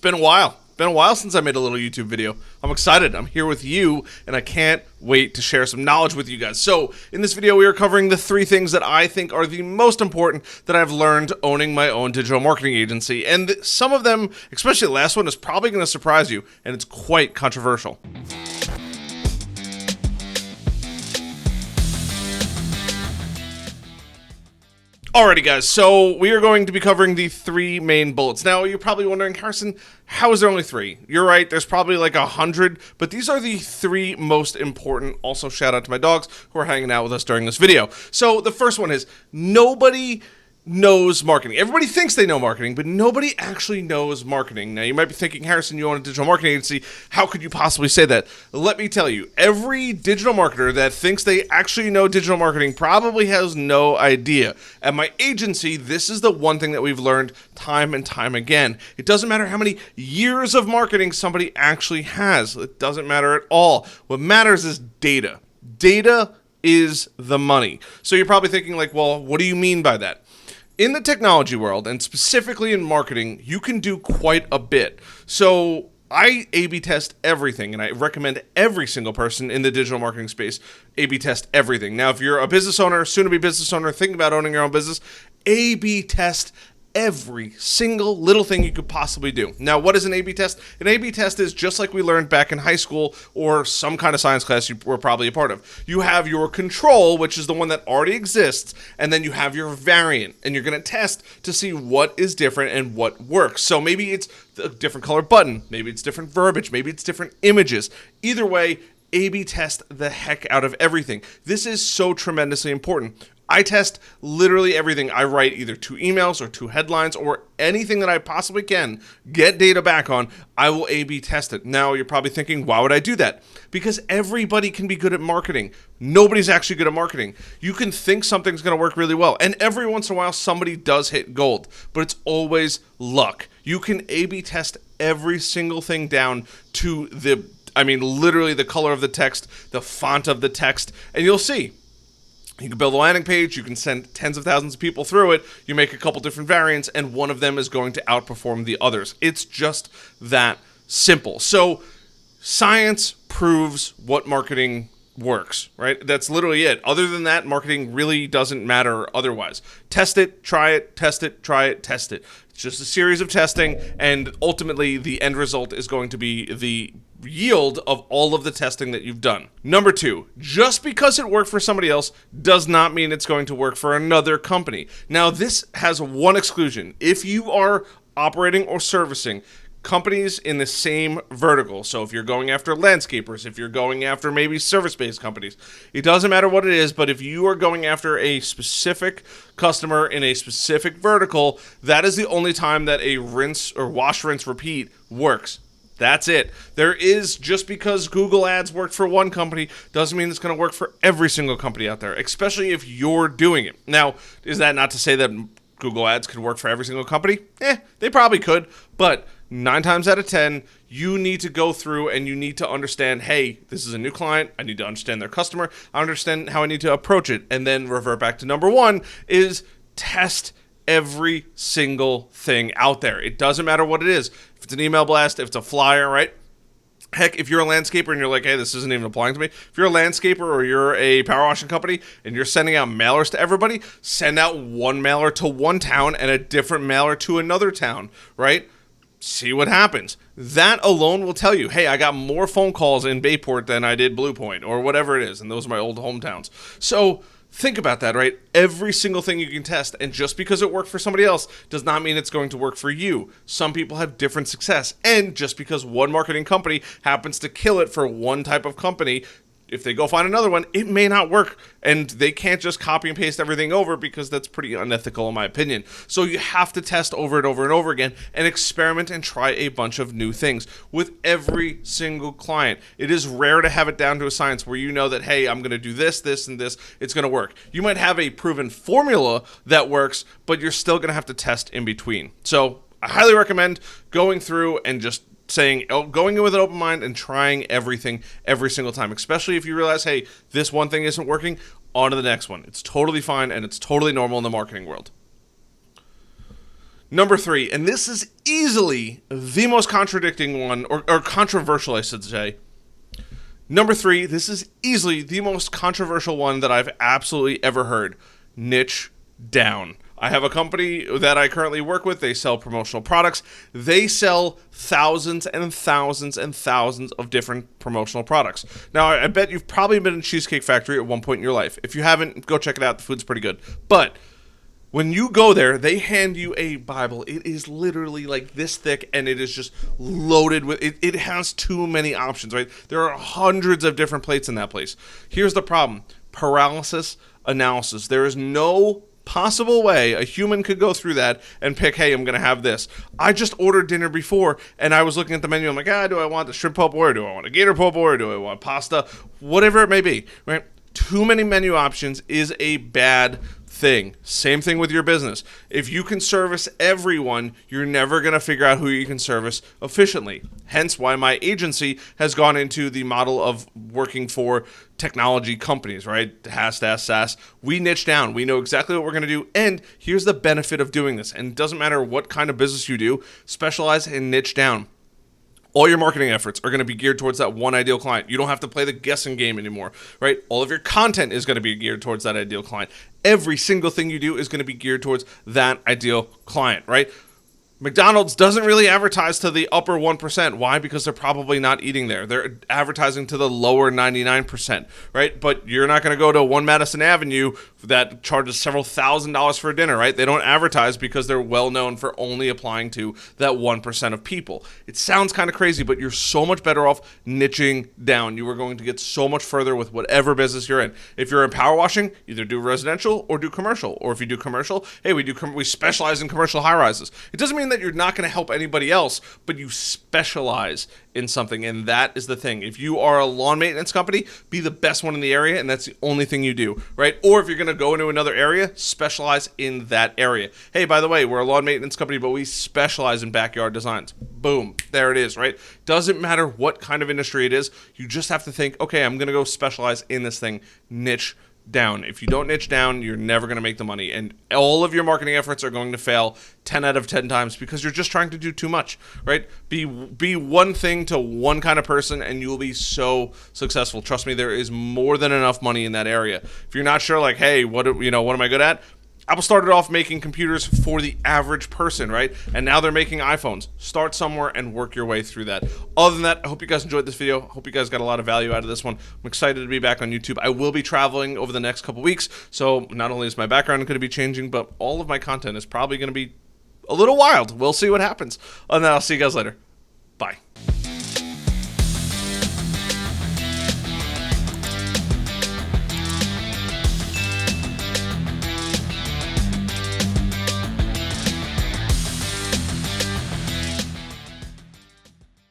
been a while. Been a while since I made a little YouTube video. I'm excited. I'm here with you, and I can't wait to share some knowledge with you guys. So, in this video, we are covering the 3 things that I think are the most important that I've learned owning my own digital marketing agency. And some of them, especially the last one, is probably going to surprise you, and it's quite controversial. Alrighty guys, so we are going to be covering the 3 main bullets. Now, you're probably wondering, Harrison, how is there only 3? You're right, there's probably like 100, but these are the 3 most important. Also, shout out to my dogs who are hanging out with us during this video. So, the first one is, nobody knows marketing. Everybody thinks they know marketing, but nobody actually knows marketing. Now, you might be thinking, Harrison, you own a digital marketing agency. How could you possibly say that? Let me tell you, every digital marketer that thinks they actually know digital marketing probably has no idea. At my agency, this is the one thing that we've learned time and time again. It doesn't matter how many years of marketing somebody actually has. It doesn't matter at all. What matters is data. Data is the money. So you're probably thinking like, well, what do you mean by that? In the technology world, and specifically in marketing, you can do quite a bit. So I A/B test everything, and I recommend every single person in the digital marketing space A/B test everything. Now, if you're a business owner, soon-to-be business owner, thinking about owning your own business, A/B test every single little thing you could possibly do. Now, what is an A/B test? An A/B test is just like we learned back in high school or some kind of science class you were probably a part of. You have your control, which is the one that already exists, and then you have your variant, and you're going to test to see what is different and what works. So maybe it's a different color button, maybe it's different verbiage, maybe it's different images. Either way, A/B test the heck out of everything. This is so tremendously important. I test literally everything. I write either 2 emails or 2 headlines or anything that I possibly can get data back on. I will A/B test it. Now, you're probably thinking, why would I do that? Because everybody can be good at marketing. Nobody's actually good at marketing. You can think something's going to work really well, and every once in a while, somebody does hit gold, but it's always luck. You can A/B test every single thing down to literally the color of the text, the font of the text, and you'll see. You can build a landing page, you can send tens of thousands of people through it, you make a couple different variants, and one of them is going to outperform the others. It's just that simple. So, science proves what marketing works, right? That's literally it. Other than that, marketing really doesn't matter otherwise. Test it, try it, test it, try it, test it. It's just a series of testing, and ultimately the end result is going to be the yield of all of the testing that you've done. Number 2, just because it worked for somebody else does not mean it's going to work for another company. Now, this has one exclusion. If you are operating or servicing companies in the same vertical, so if you're going after landscapers, if you're going after maybe service-based companies, it doesn't matter what it is, but if you are going after a specific customer in a specific vertical, that is the only time that a rinse or wash, rinse, repeat works. That's it. There is, just because Google Ads worked for one company doesn't mean it's going to work for every single company out there, especially if you're doing it. Now, is that not to say that Google Ads could work for every single company? They probably could, but 9 times out of 10, you need to go through and you need to understand, hey, this is a new client. I need to understand their customer. I understand how I need to approach it. And then revert back to number 1 is test every single thing out there. It doesn't matter what it is. If it's an email blast, if it's a flyer, right? Heck, if you're a landscaper and you're like, hey, this isn't even applying to me. If you're a landscaper or you're a power washing company and you're sending out mailers to everybody, send out one mailer to one town and a different mailer to another town, right? See what happens. That alone will tell you, hey, I got more phone calls in Bayport than I did Blue Point or whatever it is. And those are my old hometowns. So think about that, right? Every single thing you can test, and just because it worked for somebody else does not mean it's going to work for you. Some people have different success, and just because one marketing company happens to kill it for one type of company, if they go find another one, it may not work, and they can't just copy and paste everything over because that's pretty unethical in my opinion. So you have to test over and over and over again and experiment and try a bunch of new things with every single client. It is rare to have it down to a science where you know that, hey, I'm going to do this, this, and this. It's going to work. You might have a proven formula that works, but you're still going to have to test in between. So I highly recommend going through and just going in with an open mind and trying everything every single time, especially if you realize, hey, this one thing isn't working, on to the next one. It's totally fine and it's totally normal in the marketing world. Number 3, and this is easily the most contradicting one, or controversial, I should say. Number 3, this is easily the most controversial one that I've absolutely ever heard. Niche down. I have a company that I currently work with. They sell promotional products. They sell thousands and thousands and thousands of different promotional products. Now, I bet you've probably been in Cheesecake Factory at one point in your life. If you haven't, go check it out. The food's pretty good. But when you go there, they hand you a Bible. It is literally like this thick, and it is just loaded with it. It has too many options, right? There are hundreds of different plates in that place. Here's the problem. Paralysis analysis. There is no possible way a human could go through that and pick, hey, I'm going to have this. I just ordered dinner before, and I was looking at the menu. I'm like, do I want the shrimp po' boy, or do I want a gator po' boy, or do I want pasta? Whatever it may be, right? Too many menu options is a bad thing. Same thing with your business. If you can service everyone, you're never going to figure out who you can service efficiently. Hence why my agency has gone into the model of working for technology companies, right? HaaS, SaaS. We niche down. We know exactly what we're going to do. And here's the benefit of doing this. And it doesn't matter what kind of business you do, specialize and niche down. All your marketing efforts are going to be geared towards that one ideal client. You don't have to play the guessing game anymore, right? All of your content is going to be geared towards that ideal client. Every single thing you do is going to be geared towards that ideal client, right? McDonald's doesn't really advertise to the upper 1%. Why? Because they're probably not eating there. They're advertising to the lower 99%, right? But you're not going to go to 1 Madison Avenue that charges several $1,000s for a dinner, right? They don't advertise because they're well known for only applying to that 1% of people. It sounds kind of crazy, but you're so much better off niching down. You are going to get so much further with whatever business you're in. If you're in power washing, either do residential or do commercial. Or if you do commercial, hey, we specialize in commercial high rises. It doesn't mean that you're not going to help anybody else, but you specialize in something, and that is the thing. If you are a lawn maintenance company, be the best one in the area, and that's the only thing you do, right? Or if you're going to go into another area, specialize in that area. Hey, by the way, we're a lawn maintenance company, but we specialize in backyard designs. Boom, there it is, right? Doesn't matter what kind of industry it is, you just have to think, okay, I'm going to go specialize in this thing, niche down. If you don't niche down, you're never going to make the money, and all of your marketing efforts are going to fail 10 out of 10 times because you're just trying to do too much, right? Be one thing to one kind of person, and you'll be so successful. Trust me, there is more than enough money in that area. If you're not sure, like, hey, what am I good at? Apple started off making computers for the average person, right? And now they're making iPhones. Start somewhere and work your way through that. Other than that, I hope you guys enjoyed this video. I hope you guys got a lot of value out of this one. I'm excited to be back on YouTube. I will be traveling over the next couple weeks, so not only is my background going to be changing, but all of my content is probably going to be a little wild. We'll see what happens. Other than that, I'll see you guys later.